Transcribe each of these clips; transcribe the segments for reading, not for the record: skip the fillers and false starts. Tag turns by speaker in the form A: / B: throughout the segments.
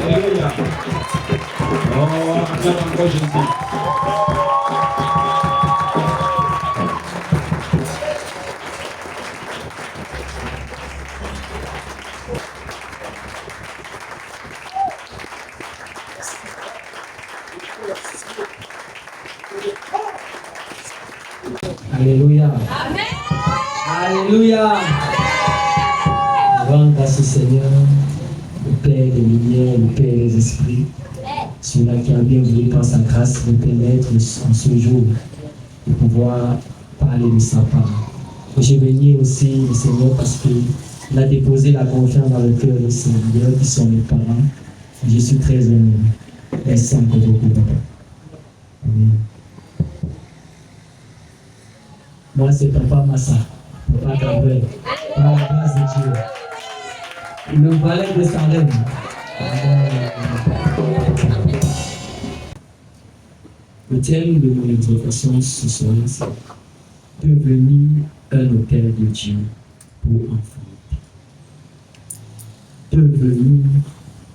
A: Alléluia. Oh, acclame encore Jésus.
B: Alléluia. Amen. Alléluia. Grand grâce au Seigneur, le Père des lumières, le Père des esprits, celui-là qui a bien voulu par sa grâce nous permettre en ce jour de pouvoir parler de sa part. Je bénis aussi le Seigneur parce qu'il a déposé la confiance dans le cœur de ses leaders qui sont mes parents. Je suis très heureux. Merci encore beaucoup, papa. Amen. Moi, c'est Papa Massa, Papa Gabriel, par la grâce de Dieu. Le valet de Salem. Le thème de mon exhortation ce soir, c'est devenir un hôtel de Dieu pour enfants. Devenir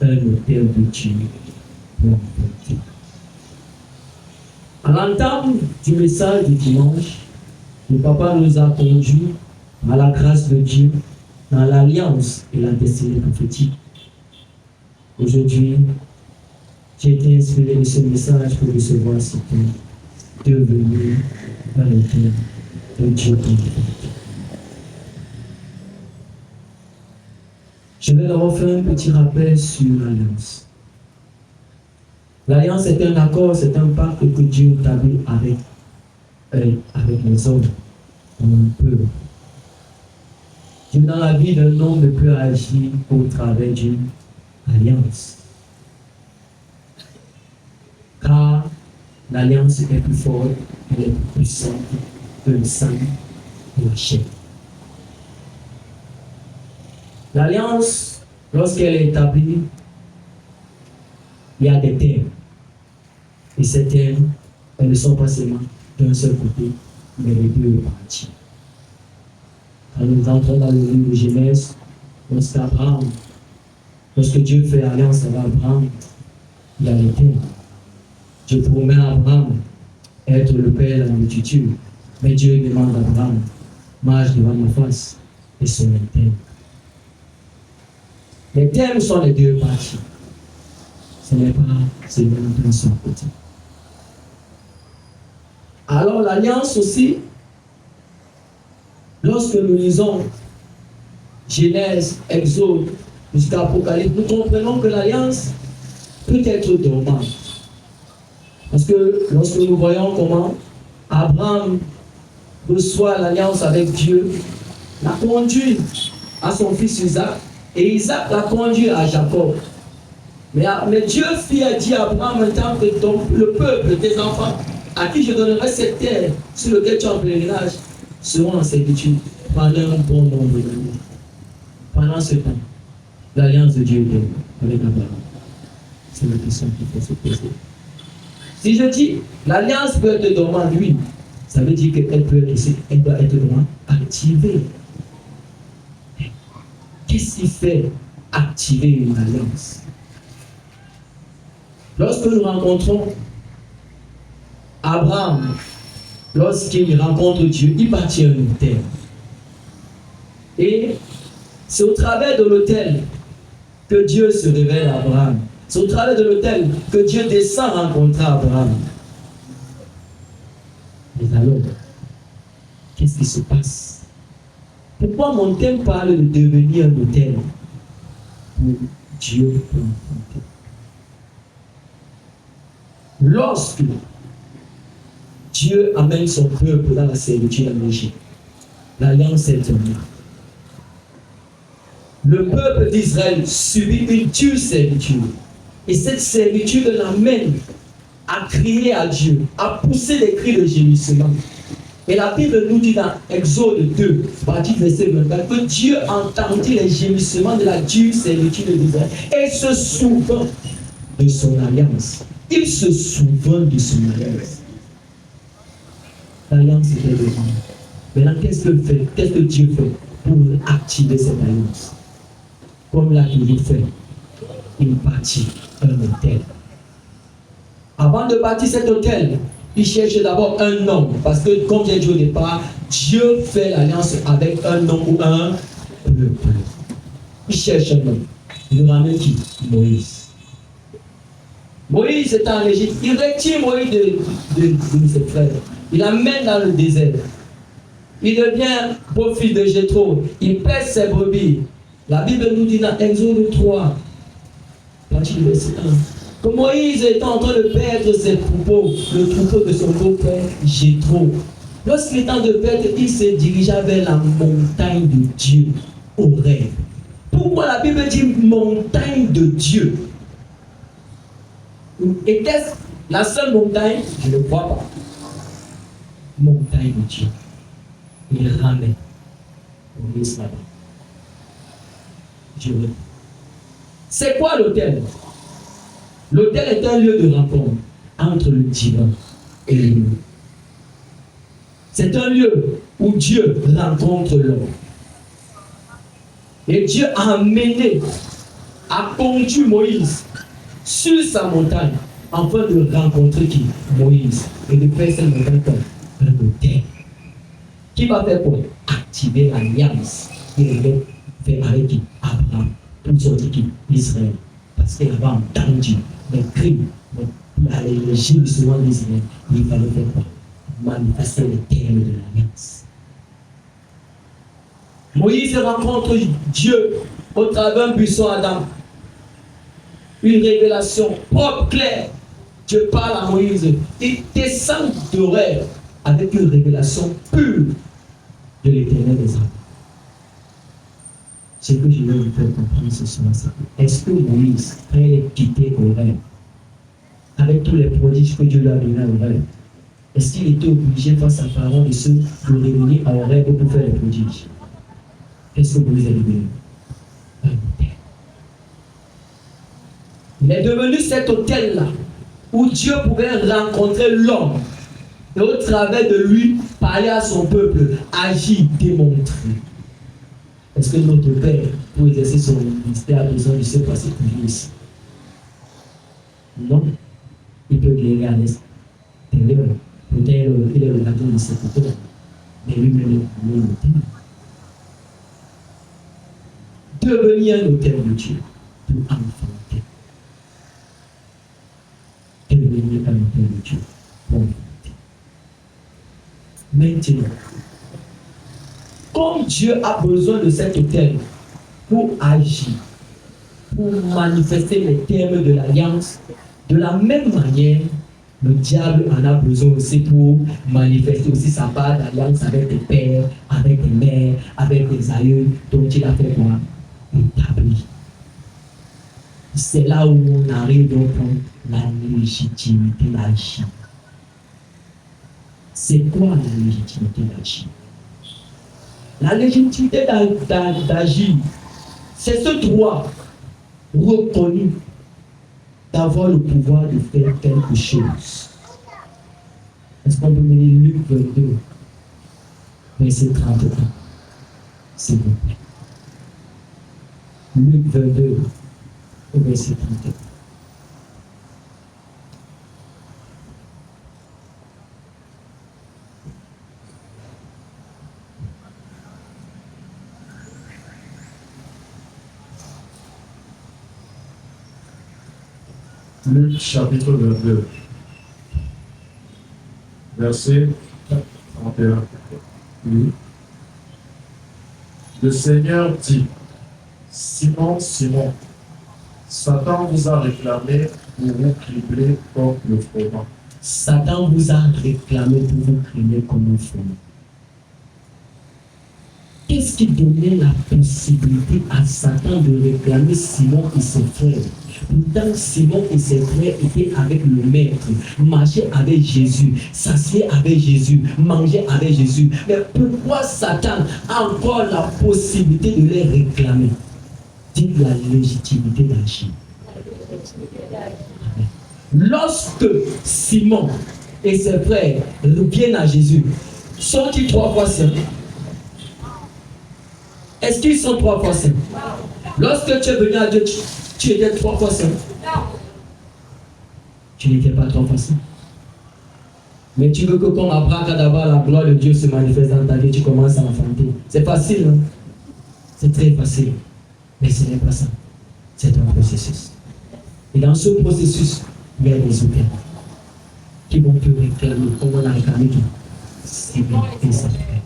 B: un hôtel de Dieu pour enfants. À l'entame du message du dimanche, le papa nous a conduits à la grâce de Dieu dans l'alliance et la destinée prophétique. Aujourd'hui, j'ai été inspiré de ce message pour recevoir ce thème, devenir un hôtel de Dieu. Je vais d'abord faire un petit rappel sur l'alliance. L'alliance est un accord, c'est un pacte que Dieu établit avec les hommes, comme un peuple. Dieu dans la vie d'un homme ne peut agir au travers d'une alliance. Car l'alliance est plus forte, elle est plus puissante que le sang et la chair. L'alliance, lorsqu'elle est établie, il y a des termes. Et ces termes, elles ne sont pas seulement d'un seul côté, mais les deux parties. Quand nous entrons dans le livre de Genèse, lorsque Dieu fait alliance avec Abraham, il y a les termes. Dieu promet à Abraham être le père de la multitude, mais Dieu demande à Abraham, marche devant ma face, et son terme. Les termes sont les deux parties. Ce n'est pas seulement d'un seul côté. Alors l'alliance aussi, lorsque nous lisons Genèse, Exode, jusqu'à Apocalypse, nous comprenons que l'alliance peut être dormante. Parce que lorsque nous voyons comment Abraham reçoit l'alliance avec Dieu, l'a conduit à son fils Isaac, et Isaac l'a conduit à Jacob. Mais Dieu a dit à Abraham en tant que le peuple, tes enfants, à qui je donnerai cette terre sur laquelle tu es en pèlerinage, seront en servitude pendant un bon nombre d'années. Pendant ce temps, l'alliance de Dieu est avec Abraham. C'est la question qu'il faut se poser. Si je dis l'alliance peut être dormante, oui, ça veut dire qu'elle doit être vraiment activée. Qu'est-ce qui fait activer une alliance? Lorsque nous rencontrons Abraham, lorsqu'il rencontre Dieu, il bâtit un hôtel. Et c'est au travers de l'hôtel que Dieu se révèle à Abraham. C'est au travers de l'hôtel que Dieu descend rencontrer Abraham. Mais alors, qu'est-ce qui se passe? Pourquoi mon thème parle de devenir un hôtel pour Dieu pour rencontrer? Lorsque Dieu amène son peuple dans la servitude en Égypte, l'alliance est tombée. Le peuple d'Israël subit une dure servitude. Et cette servitude l'amène à crier à Dieu, à pousser des cris de gémissement. Et la Bible nous dit dans Exode 2, partie verset 24, que Dieu entendit les gémissements de la dure servitude d'Israël et se souvint de son alliance. Il se souvint de son alliance. L'alliance était devant. Maintenant, qu'est-ce que Dieu fait pour activer cette alliance? comme l'a toujours fait, il bâtit un hôtel. Avant de bâtir cet hôtel, il cherche d'abord un homme. Parce que, comme j'ai dit au départ, Dieu fait l'alliance avec un homme ou un peuple. Il cherche un homme. Il ramène qui? Moïse. Moïse est en Égypte. Il retire Moïse de ses frères. Il l'amène dans le désert. Il devient beau-fils de Jéthro. Il pèse ses brebis. La Bible nous dit dans Exode 3, partie du verset 1, que Moïse était en train de perdre ses troupeaux, le troupeau de son beau-père Jéthro. Lorsqu'il est temps de perdre, il se dirigea vers la montagne de Dieu, Horeb. Pourquoi la Bible dit montagne de Dieu? Était-ce la seule montagne? Je ne crois pas. Montagne de Dieu. Il ramène Moïse là-bas. C'est quoi l'autel? L'autel est un lieu de rencontre entre le divin et l'humain. C'est un lieu où Dieu rencontre l'homme. Et Dieu a amené, a conduit Moïse sur sa montagne afin de rencontrer qui? Moïse. Et de faire cette montagne comme un autel. Qui va faire quoi? Activer l'alliance qu'il avait fait avec qui? Abraham. Pour sortir qui? Israël. Parce qu'il avait entendu les cris, les gémissements d'Israël. Il fallait faire quoi? Manifester les termes de l'alliance. Moïse rencontre Dieu au travers d'un buisson Adam. Une révélation propre, claire. Dieu parle à Moïse. Il descend de rêve avec une révélation pure de l'éternel des âmes. Ce que je veux vous faire comprendre ce soir, c'est que est-ce que Moïse, quand il est quitté au rêve, avec tous les prodiges que Dieu lui a donnés au rêve, est-ce qu'il était obligé face à Pharaon de revenir à rêve pour faire les prodiges? Qu'est-ce que Moïse est devenu? Un hôtel. Il est devenu cet hôtel-là où Dieu pouvait rencontrer l'homme et au travers de lui parler à son peuple, agir, démontrer. Est-ce que notre Père, pour exercer son ministère, a besoin de se passer pour lui ici? Non. Il peut guérir à l'est. Peut-être il est le gardien de cette hôtel, mais lui-même est un hôtel. Devenir un hôtel de Dieu pour enfanter. Devenir un hôtel de Dieu pour enfanter. Maintenant, comme Dieu a besoin de cet hôtel pour agir, pour manifester les termes de l'alliance, de la même manière, le diable en a besoin aussi pour manifester aussi sa part d'alliance avec tes pères, avec tes mères, avec tes aïeux, dont il a fait quoi? Établi. C'est là où on arrive donc à la légitimité d'agir. C'est quoi la légitimité d'agir? La légitimité d'agir, c'est ce droit reconnu d'avoir le pouvoir de faire quelque chose. Est-ce qu'on peut mener Luc 22, verset 31, s'il vous plaît? Luc 22, verset 31.
A: Luc chapitre 22, verset 31. Oui. Le Seigneur dit, Simon, Simon, Satan vous a réclamé pour vous cribler comme le froment.
B: Satan vous a réclamé pour vous cribler comme le froment. Qu'est-ce qui donnait la possibilité à Satan de réclamer Simon et ses frères? Pourtant, Simon et ses frères étaient avec le Maître, marchaient avec Jésus, s'asseyaient avec Jésus, mangeaient avec Jésus. Mais pourquoi Satan a encore la possibilité de les réclamer? Dites la légitimité d'agir. Lorsque Simon et ses frères viennent à Jésus, sont-ils 3 fois saints? Est-ce qu'ils sont 3 fois saints? Lorsque tu es venu à Dieu, tu étais 3 fois saint. Tu n'étais pas 3 fois saint. Mais tu veux que comme abracadabra, la gloire de Dieu se manifeste dans ta vie, tu commences à enfanter. C'est facile, hein? C'est très facile. Mais ce n'est pas ça. C'est un processus. Et dans ce processus, il y a des hôtels qui vont te réclamer, comme on a réclamé tout. C'est bien et ça fait.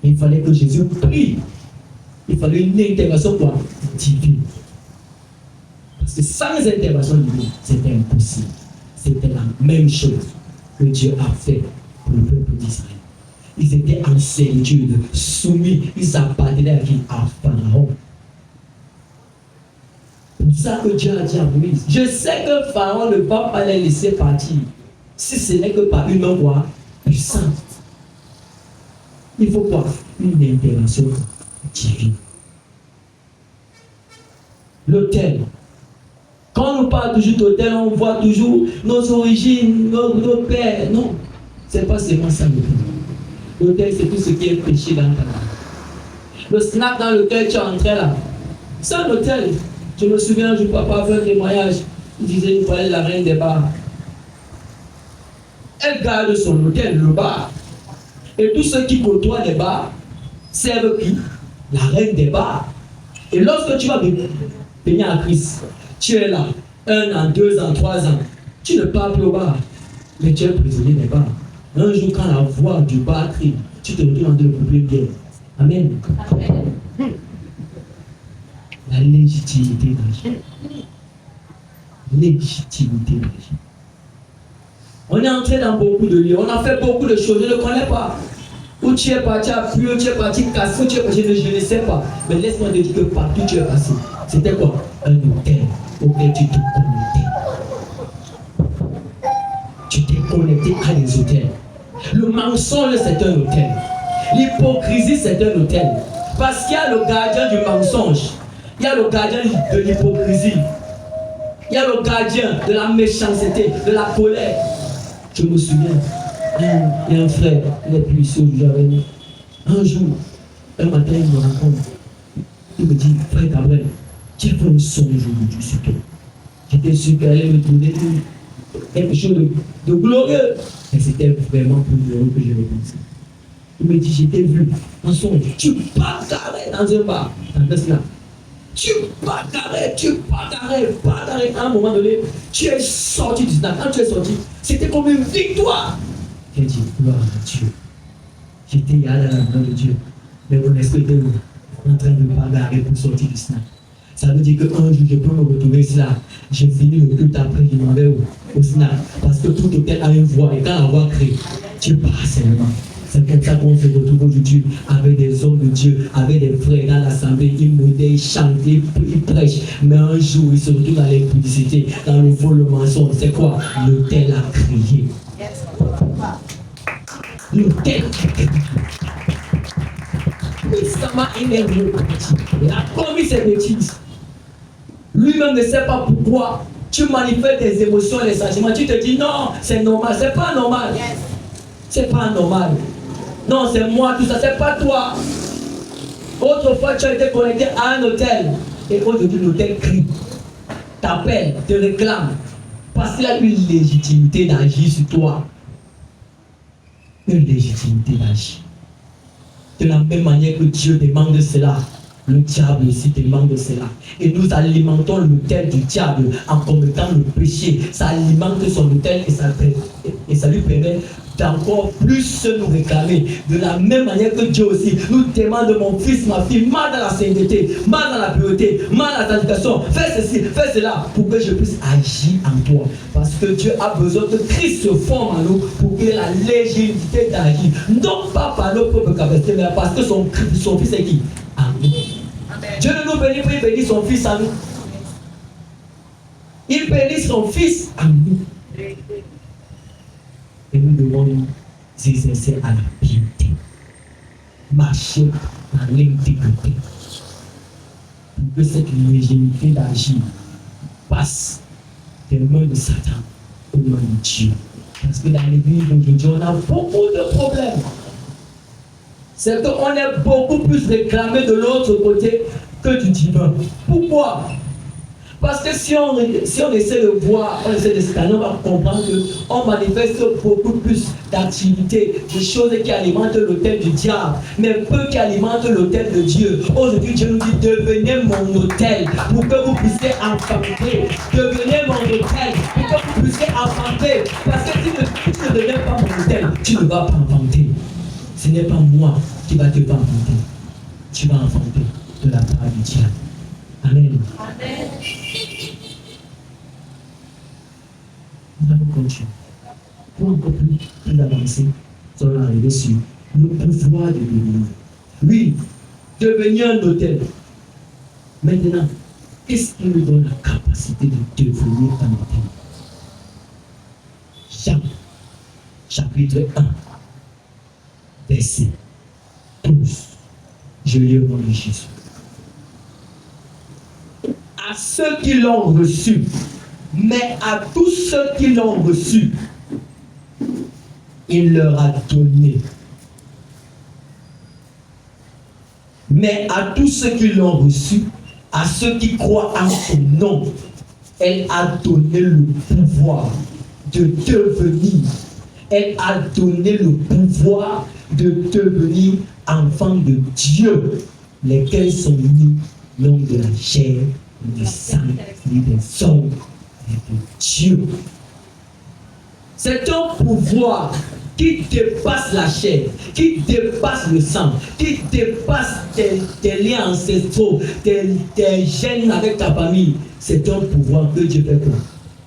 B: Il fallait que Jésus prie. Il fallait une intervention quoi? Divine. Parce que sans intervention divine, c'était impossible. C'était la même chose que Dieu a fait pour le peuple d'Israël. Ils étaient en servitude, soumis, ils appartenaient à qui? À Pharaon. C'est pour ça que Dieu a dit à Moïse, je sais que Pharaon ne va pas les laisser partir, si ce n'est que par une voie puissante. Il faut quoi? Une intervention divine. L'autel. Quand on parle toujours d'autel, on voit toujours nos origines, nos pères. Non, c'est pas seulement ça l'autel. L'autel, c'est tout ce qui est péché dans ta vie. Le snack dans lequel tu es entré là, c'est un hôtel. Je me souviens, je papa fait un témoignage. Il disait, il fallait la reine des bars. Elle garde son hôtel, le bar. Et tous ceux qui côtoient les bars servent qui? La reine des bars. Et lorsque tu vas venir à Christ, tu es là, 1 an, 2 ans, 3 ans. Tu ne pars plus au bar, mais tu es prisonnier des bars. Un jour, quand la voix du bar crie, tu te retournes en train de couper bien. Amen. Amen. La légitimité d'agir. Légitimité d'agir. On est entré dans beaucoup de lieux, on a fait beaucoup de choses, je ne connais pas. Où tu es parti à Puyo, tu es parti Cassou, tu es parti, je ne sais pas. Mais laisse-moi te dire que partout tu es passé. C'était quoi? Un hôtel auquel tu te connectais. Tu t'es connecté à des hôtels. Le mensonge, c'est un hôtel. L'hypocrisie, c'est un hôtel. Parce qu'il y a le gardien du mensonge. Il y a le gardien de l'hypocrisie. Il y a le gardien de la méchanceté, de la colère. Je me souviens, il y a un frère, il est plus ici aujourd'hui avec nous. Un jour, un matin, il me rencontre. Il me dit, frère Gabriel, tu as fait un songe aujourd'hui sur toi. J'étais sûr qu'elle allait me donner quelque chose de glorieux. Et c'était vraiment plus glorieux que je l'ai pensé. Il me dit, j'étais vu en songe. Tu bagarrais dans un bar. Dans cela. Tu bagarrais. À un moment donné, tu es sorti du snack. Quand tu es sorti, c'était comme une victoire. J'ai dit, gloire à Dieu. J'étais à la main de Dieu. Mais mon esprit était en train de bagarrer pour sortir du snack. Ça veut dire qu'un jour, je peux me retrouver ici là. J'ai fini le culte après, je m'en vais au snack. Parce que tout hôtel a une voix. Et quand la voix crie, tu pars seulement. C'est comme ça qu'on se retrouve aujourd'hui avec des hommes de Dieu, avec des frères dans l'assemblée. Ils modèrent, ils chantent, ils prêchent. Mais un jour, ils se retrouvent dans l'impudicité, dans le vol, le mensonge. C'est quoi? L'autel a crié. L'autel a crié. Oui, ça m'a énervé. Il a commis ses bêtises. Lui-même ne sait pas pourquoi. Tu manifestes tes émotions, les sentiments. Tu te dis non, c'est normal. C'est pas normal. C'est pas normal. Non, c'est moi, tout ça, c'est pas toi. Autrefois, tu as été connecté à un hôtel. Et aujourd'hui, l'hôtel crie, t'appelle, te réclame. Parce qu'il a une légitimité d'agir sur toi. Une légitimité d'agir. De la même manière que Dieu demande cela, le diable aussi demande cela. Et nous alimentons l'autel du diable en commettant le péché. Ça alimente son autel et ça lui permet d'encore plus nous réclamer. De la même manière que Dieu aussi nous demande, mon fils, ma fille, marche dans la sainteté, marche dans la pureté, marche dans la sanctification, fais ceci, fais cela, pour que je puisse agir en toi. Parce que Dieu a besoin que Christ se forme en nous pour qu'il ait la légitimité d'agir. Non pas par nos propres capacités, mais parce que son fils est qui? En nous. Dieu ne nous bénit pas, il bénit son fils en nous. Il bénit son fils en nous. Et nous devons nous exercer à la piété. Marcher dans l'intégrité. Pour que cette légitimité d'agir passe des mains de Satan aux mains de Dieu. Parce que dans l'église d'aujourd'hui, on a beaucoup de problèmes. C'est qu'on est beaucoup plus réclamé de l'autre côté que du divin. Pourquoi? Parce que si on essaie de voir, on essaie de scanner, on va comprendre qu'on manifeste beaucoup plus d'activités, de choses qui alimentent l'autel du diable, mais peu qui alimentent l'autel de Dieu. Aujourd'hui, Dieu nous dit, devenez mon autel pour que vous puissiez enfanter. Devenez mon autel pour que vous puissiez enfanter. Parce que si tu ne deviens pas mon autel, tu ne vas pas enfanter. Ce n'est pas moi qui va te faire enfanter. Tu vas enfanter de la part du diable. Amen. Amen. Nous allons continuer. Pour encore plus avancer, nous allons arriver sur le pouvoir de devenir. Oui, devenir un autel. Maintenant, qu'est-ce qui nous donne la capacité de devenir un autel? Jean, chapitre 1, verset 12. Je lis au nom de Jésus. À ceux qui l'ont reçu, mais à tous ceux qui l'ont reçu, il leur a donné. Mais à tous ceux qui l'ont reçu, à ceux qui croient en son nom, elle a donné le pouvoir de devenir. Elle a donné le pouvoir de devenir enfants de Dieu, lesquels sont nés non de la chair, du sang, ni des hommes, mais de Dieu. C'est un pouvoir qui dépasse la chair, qui dépasse le sang, qui dépasse tes liens ancestraux, tes gènes avec ta famille. C'est un pouvoir que Dieu fait quoi?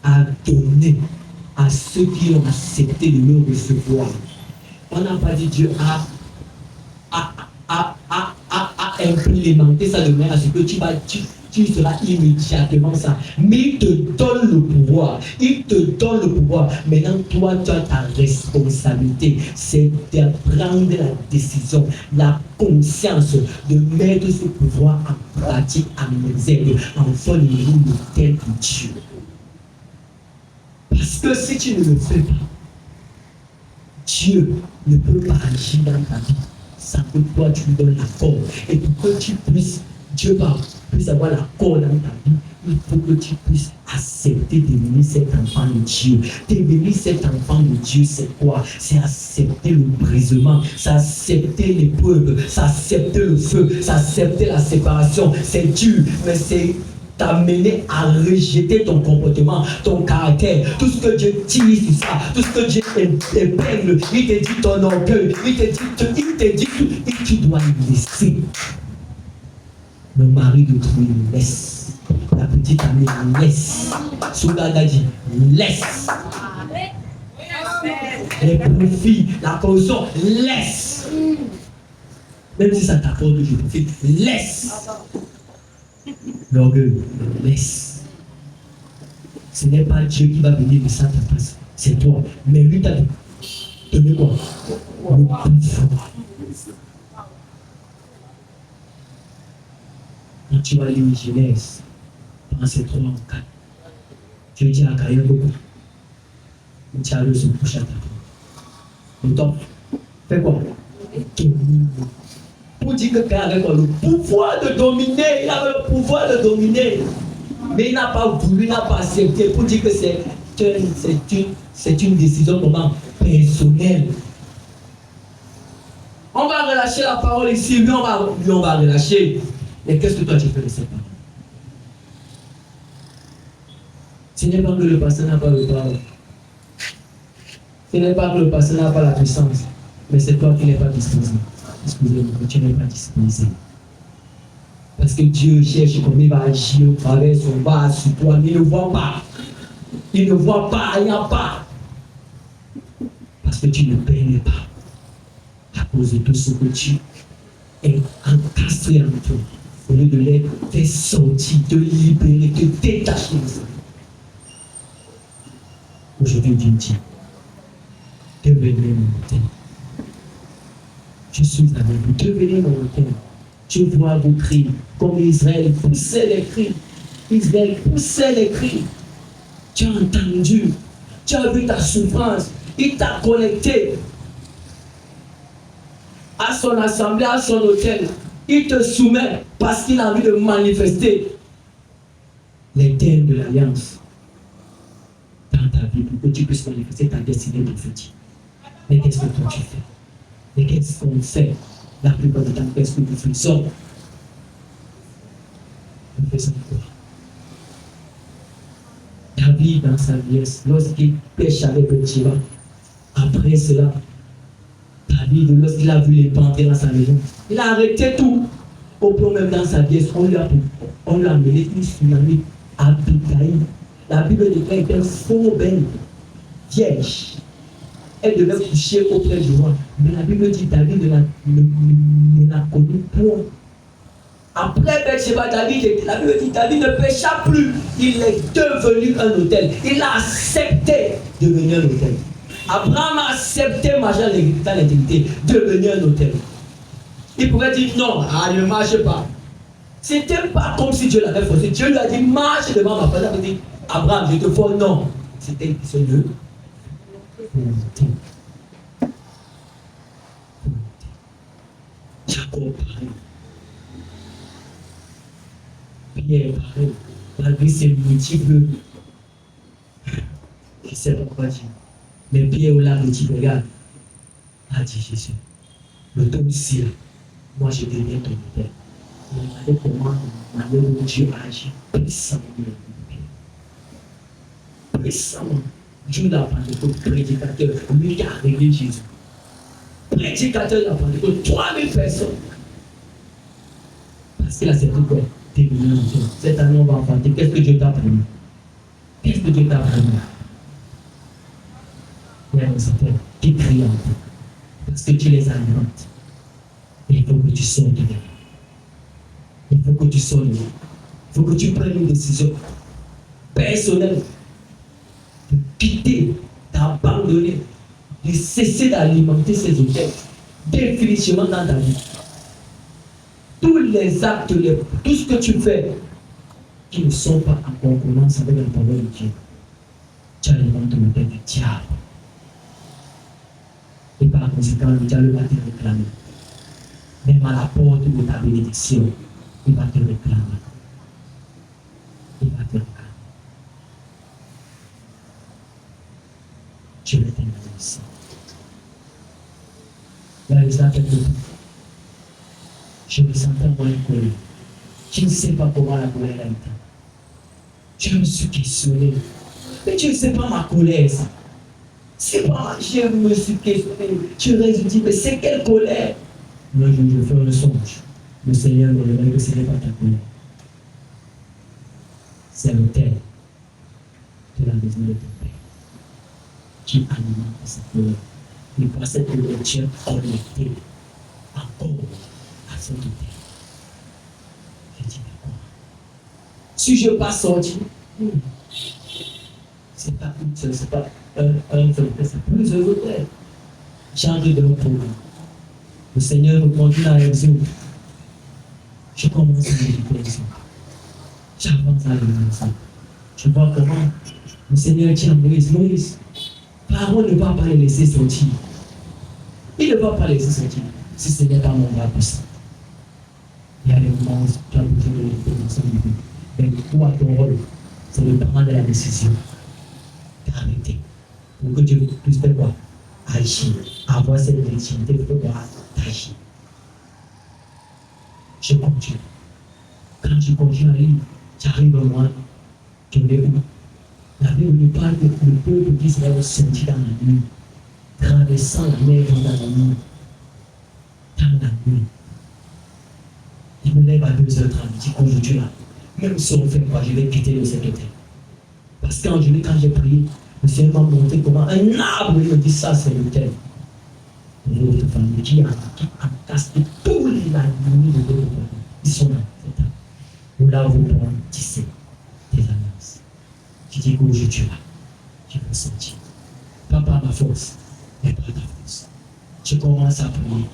B: A donné à ceux qui ont accepté de le recevoir. On n'a pas dit Dieu a implémenté ça de manière à ce que tu seras immédiatement ça. Mais il te donne le pouvoir. Il te donne le pouvoir. Maintenant, toi, tu as ta responsabilité. C'est de prendre la décision, la conscience de mettre ce pouvoir en pratique, en exergue, en faisant le tel que Dieu. Parce que si tu ne le fais pas, Dieu ne peut pas agir dans ta vie sans que toi tu lui donnes l'accord. Et pour que tu puisses, Dieu puisse avoir l'accord dans ta vie, il faut que tu puisses accepter de devenir cet enfant de Dieu. Devenir cet enfant de Dieu, c'est quoi? C'est accepter le brisement, c'est accepter l'épreuve, c'est accepter le feu, c'est accepter la séparation. C'est dur, mais c'est t'amener à rejeter ton comportement, ton caractère, tout ce que Dieu dit sur ça, tout ce que Dieu épingle. Il te dit ton orgueil, il te dit tout, et tu dois le laisser. Le mari de Dieu laisse, la petite amie laisse, Soudada dit laisse, les profits, la corruption laisse, même si ça t'apporte du profit, laisse. L'orgueil, laisse. Ce n'est pas Dieu qui va venir de ça ta place, c'est toi. Mais lui t'a donné quoi? Le pouvoir. Quand tu vas lire Genèse, dans ces 3 ou 4, Dieu dit à Caïn beaucoup. Tu as le se coucher à ta femme. Donc, fais quoi? Domine. Pour dire que Caïn avait le pouvoir de dominer, il avait le pouvoir de dominer. Mais il n'a pas voulu, il n'a pas accepté. Pour dire que c'est une décision comment personnelle. On va relâcher la parole ici, lui on va relâcher. Mais qu'est-ce que toi tu fais de cette parole? Ce n'est pas que le pasteur n'a pas le parole. Ce n'est pas que le pasteur n'a pas la puissance. Mais c'est toi qui n'es pas disposé. Excusez-moi, tu n'es pas disposé. Parce que Dieu cherche comment il va agir au travers son bas sur toi, mais il ne voit pas. Il ne voit pas, il n'y a pas. Parce que tu ne permets pas. À cause de tout ce que tu es encastré en toi. Au lieu de les faire sortir, te libérer, te détacher de ça. Aujourd'hui, Dieu dit, devenez mon autel. Je suis avec vous, devenez mon autel. Je vois vos cris, comme Israël poussait les cris. Israël poussait les cris. Tu as entendu, tu as vu ta souffrance, il t'a connecté à son assemblée, à son autel. Il te soumet parce qu'il a envie de manifester les termes de l'alliance dans ta vie pour que tu puisses manifester ta destinée prophétique. Mais qu'est-ce que toi tu fais? Mais qu'est-ce qu'on fait? La plupart du temps, qu'est-ce que nous faisons? Nous faisons quoi? David, dans sa vieillesse, lorsqu'il pêche avec Bathsheba, après cela, David, lorsqu'il a vu les panthères dans sa maison, il a arrêté tout. Au point même dans sa vieillesse, on lui a amené une tsunami à Abigail. La Bible dit qu'elle était fort belle, vierge. Elle devait coucher auprès du roi. Mais la Bible dit que David ne l'a connue point. Après Bathsheba, la Bible dit que David ne pécha plus. Il est devenu un autel. Il a accepté de devenir un autel. Abraham a accepté marcher dans l'intégrité, devenir un autel. Il pouvait dire non, ne marche pas. C'était pas comme si Dieu l'avait forcé. Dieu lui a dit marche devant ma face. Il a dit Abraham, je te force. Non. C'était une question de volonté. Jacob pareil. Pierre pareil. Malgré ses multiples. Je ne sais pas quoi dire. Mais Pierre, là, le dit, regarde, a dit Jésus, le ton ici, là, moi je deviens ton père. Regardez comment Dieu agit puissamment. Puissamment. Dieu l'a parlé comme prédicateur, lui qui a réglé Jésus. Prédicateur l'a parlé comme 3000 personnes. Parce qu'il a cette quoi? Terminé. Cette année, on va enfanter. Qu'est-ce que Dieu t'a promis? Qu'est-ce que Dieu t'a promis? Il y a des enfants qui crient en toi. Parce que tu les alimentes. Et il faut que tu sors de là. Il faut que tu sors de là. Il faut que tu prennes une décision personnelle de quitter, d'abandonner, de cesser d'alimenter ces hôtels définitivement dans ta vie. Tous les actes, tout ce que tu fais qui ne sont pas en concordance avec la parole de Dieu, tu alimentes le hôtel du diable. Et par conséquent, le diable va te réclamer. Même à la porte de ta bénédiction, il va te réclamer. Il va te réclamer. Je vais t'aimer ici. Il y a les actes de tout. Je me sentais moins colère. Je ne sais pas comment la colère a été. Je me suis questionné. Mais tu ne sais pas ma colère, ça. C'est pas, je me suis questionné. Je me dit, mais c'est quelle colère? Un jour, je fais un songe. Le Seigneur me révèle que ce n'est pas ta colère. C'est l'autel de la maison de ton Père qui alimente cette colère. Et par cette colère, tu es connecté encore à cet autel. Je dis, d'accord. Si je ne veux pas sortir, c'est pas une seule, c'est pas un seul, c'est plusieurs hôtels. J'entre dans le programme. Le Seigneur me conduit à l'exode. Je commence à méditer l'exode. J'avance à l'exode. Je vois comment le Seigneur dit à Moïse, Moïse, Pharaon ne va pas les laisser sortir. Il ne va pas les laisser sortir si ce n'est pas mon bras puissant. Il y a des moments où tu as besoin de l'intervention de Dieu. Mais toi, ton rôle, c'est de prendre la décision d'arrêter. Pour que Dieu puisse faire quoi? Agir. Avoir cette légitimité pour pouvoir agir. Je continue. Quand tu continues à lire, tu arrives au moment donné où la Bible nous parle que le peuple d'Israël sortit dans la nuit, traversant la mer dans la nuit. Dans la nuit. Il me lève à 2h30, il dit qu'aujourd'hui là, même si on fait quoi, je vais quitter le secrétaire. Parce qu'aujourd'hui, quand j'ai prié, le Seigneur m'a montré comment un arbre, il me dit ça, c'est le tel. Votre famille qui entasse tous les nuits de votre famille. Ils sont là, cet arbre. Où là, vous pourrez tisser des alliances. Tu dis qu'aujourd'hui, tu es là. Tu veux sentir. Pas par ma force, mais par ta force. Je commence à prier.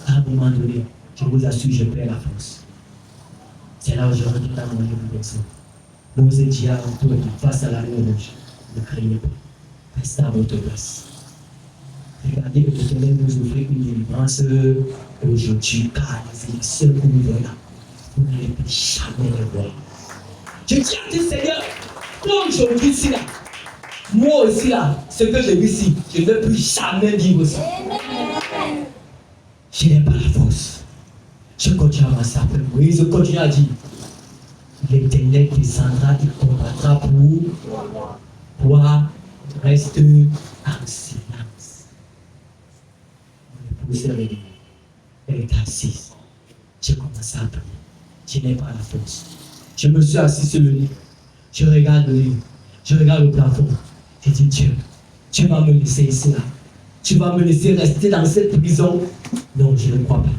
B: À un moment donné, je vous assure, je perds la force. C'est là où je rentre dans mon livre de personne. L'osez dire à toi, face à la rouge, ne craignez pas. Restez à votre place. Regardez que l'Éternel nous offre une délivrance aujourd'hui, car c'est la seule que nous voyons. Vous n'allez plus jamais les voir. Je dis à Dieu, Seigneur, aujourd'hui, ici, là, moi aussi, là, ce que j'ai vu ici, je ne veux plus jamais vivre ça. Je n'ai pas la force. Je continue à avancer après Moïse, je continue à dire, l'Éternel descendra, il combattra pour toi, reste en silence. Mon épouse est réveillée. Elle est assise. J'ai commencé à prier. Je n'ai pas la force. Je me suis assis sur le lit. Je regarde le lit. Je regarde le plafond. Je dis, Dieu, tu vas me laisser ici là. Tu vas me laisser rester dans cette prison. Non, je ne crois pas.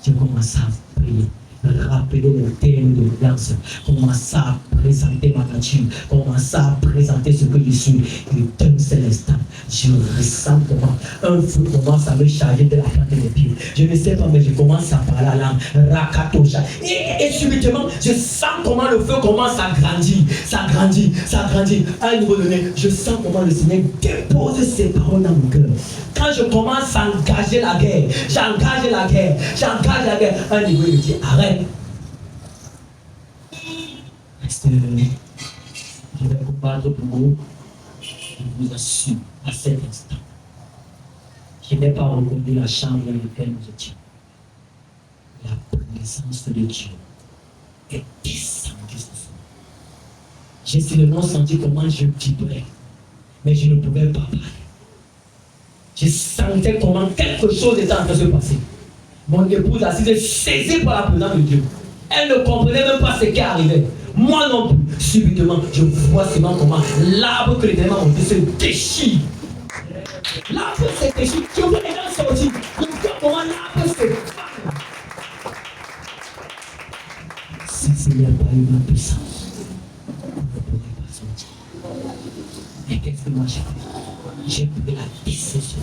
B: Je commence à prier. Rappeler le thème de l'alliance, commencer à présenter ma nature, commencer à présenter ce que je suis. Et d'un seul instant, je ressens comment un feu commence à me charger de la plante des pieds. Je ne sais pas, mais je commence à parler la langue, rakatosha. Et subitement, je sens comment le feu commence à grandir. Ça grandit, ça grandit. À un niveau donné, je sens comment le Seigneur dépose ses paroles dans mon cœur. Quand je commence à engager la guerre, j'engage la guerre, à un niveau, il me dit, arrête. Reste, je vais combattre pour vous. Je vous assure, à cet instant, je n'ai pas reconnu la chambre dans laquelle nous étions. La présence de Dieu est descendue ce soir. J'ai seulement senti comment je vibrais, mais je ne pouvais pas parler. Je sentais comment quelque chose était en train de se passer. Mon épouse assise, saisie par la présence de Dieu. Elle ne comprenait même pas ce qui arrivait. Moi non plus. Subitement, je vois seulement comment l'arbre que l'Éternel m'a monté se déchire. L'arbre se déchire. Je vois les dents sortir. Je vois comment l'arbre se bat. Si ce n'est pas eu ma puissance, on ne pourrait pas sortir. Mais qu'est-ce que moi j'ai fait? J'ai pris la décision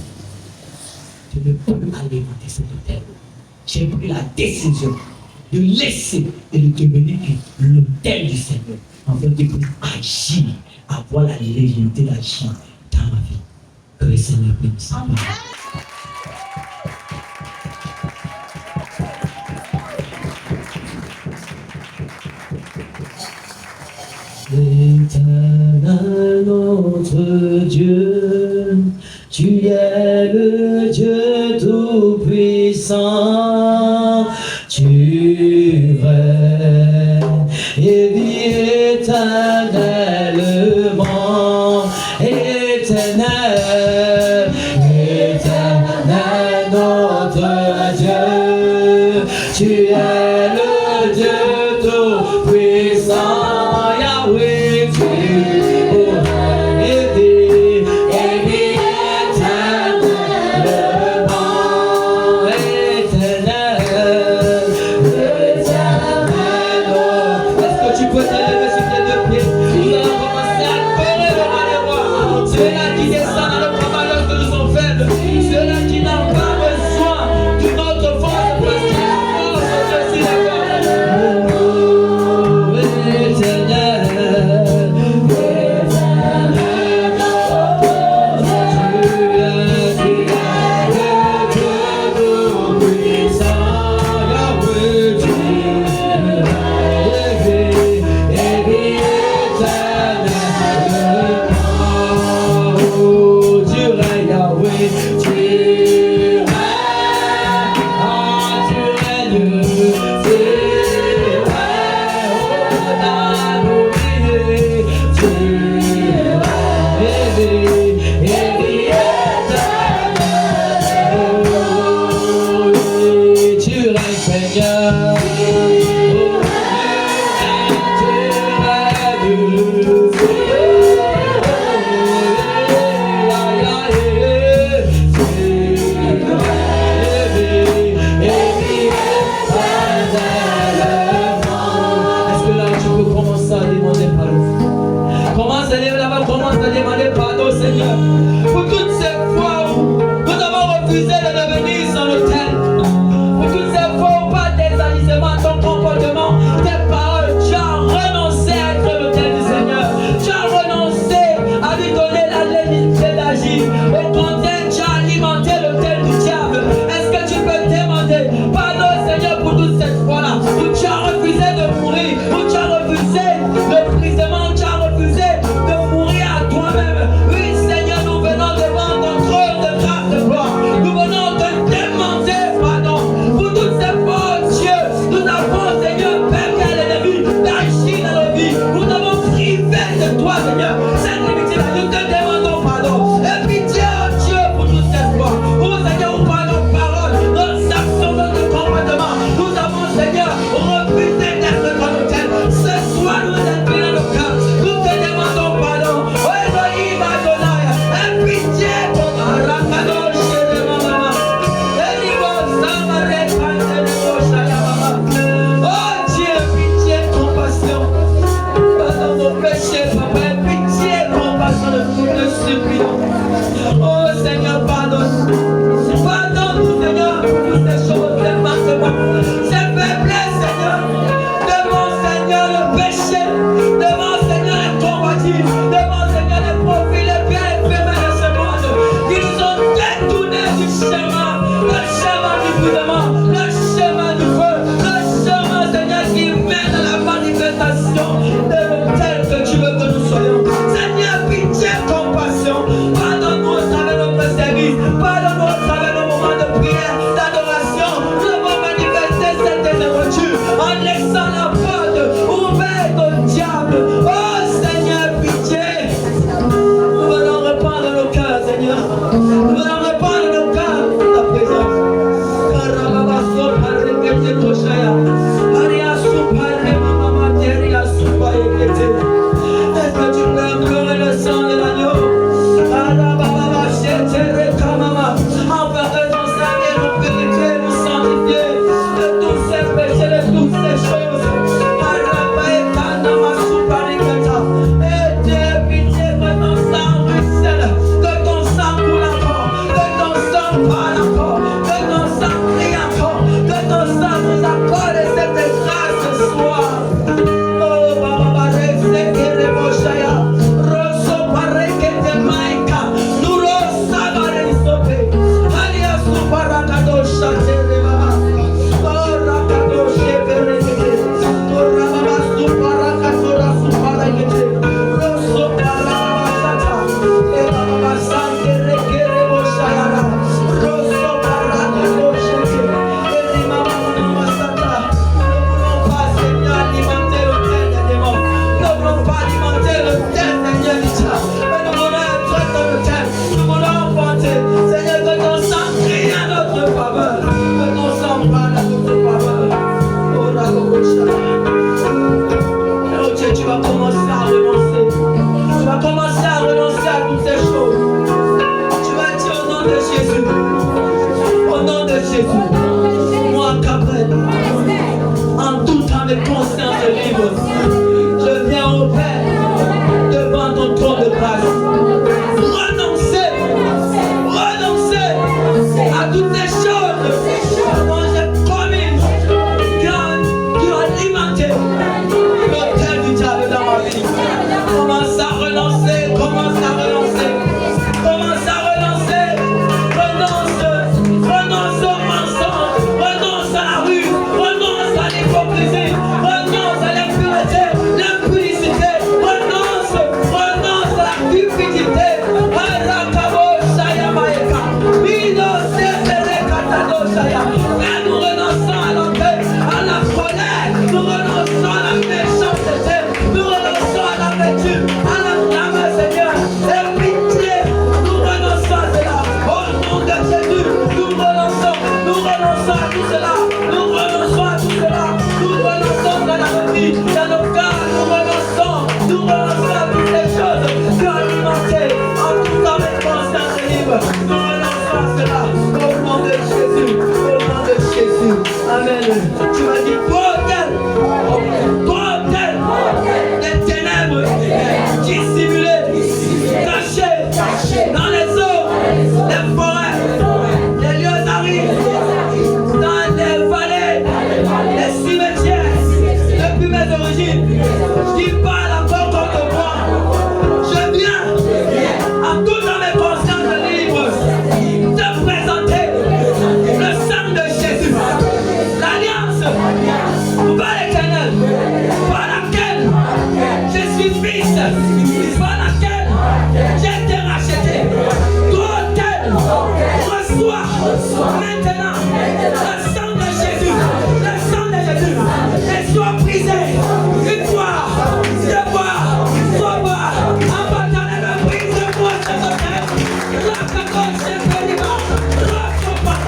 B: de ne plus alimenter cet hôtel. J'ai pris la décision de laisser et de devenir l'hôtel du Seigneur, afin de pouvoir agir, avoir la légèreté d'agir dans ma vie. Que le Seigneur bénisse. Éternel notre Dieu, tu es le Dieu tout-puissant, tu règnes et vis éternellement, éternel, éternel notre Dieu, tu es le Dieu tout-puissant. Au contraire, tu as alimenté commencer à renoncer. Tu vas commencer à renoncer à toutes ces choses. Tu vas dire au nom de Jésus. Au nom de Jésus. Moi, Gabriel, en tout temps de conscience libre, je viens au Père devant ton trône de grâce. Renoncer à toutes ces choses dont j'ai commis qui ont alimenté l'autel du diable dans ma vie. Commence à relancer, commence à relancer, commence à relancer. Renonce au mensonge, renonce à la rue, renonce à l'hypocrisie, renonce à l'impureté, l'impudicité, renonce à la cupidité. Nous renonçons à l'orgueil, à la colère, nous renonçons à la méchanceté, nous renonçons à la vertu, à la flamme, Seigneur, et pitié, nous renonçons à cela, au nom de Jésus, nous renonçons à tout cela, nous renonçons à tout cela, nous renonçons à la vie, dans nos cœurs, nous renonçons à toutes les choses qui ont alimenté en tout temps mes consciences libres, nous renonçons à cela, au nom de Jésus, au nom de Jésus, amen. Tu m'as dit, protège les ténèbres dissimulées, cachées dans les eaux, les forêts, les lieux arides, dans les vallées, les cimetières, depuis mes origines, qui parlent encore contre moi. Je viens en tout dans mes consciences libres te présenter le sang de Jésus, l'alliance par l'Éternel, par laquelle je suis fils, par laquelle j'ai été racheté. Toi, reçois maintenant le sang de Jésus, le sang de Jésus, et sois brisé, une fois, deux fois, trois fois, en battant le brise-moi ce matin, la c'est pénible, l'autre pas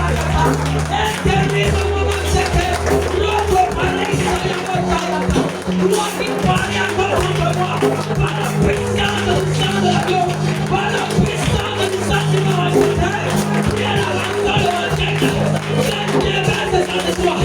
B: éternise-moi c'était, l'autre pas toi qui parles encore contre moi, par la puissance du sang de l'agneau, par la puissance du sentiment racheté, et la rançon de mon Seigneur, je déverse ce sang de toi.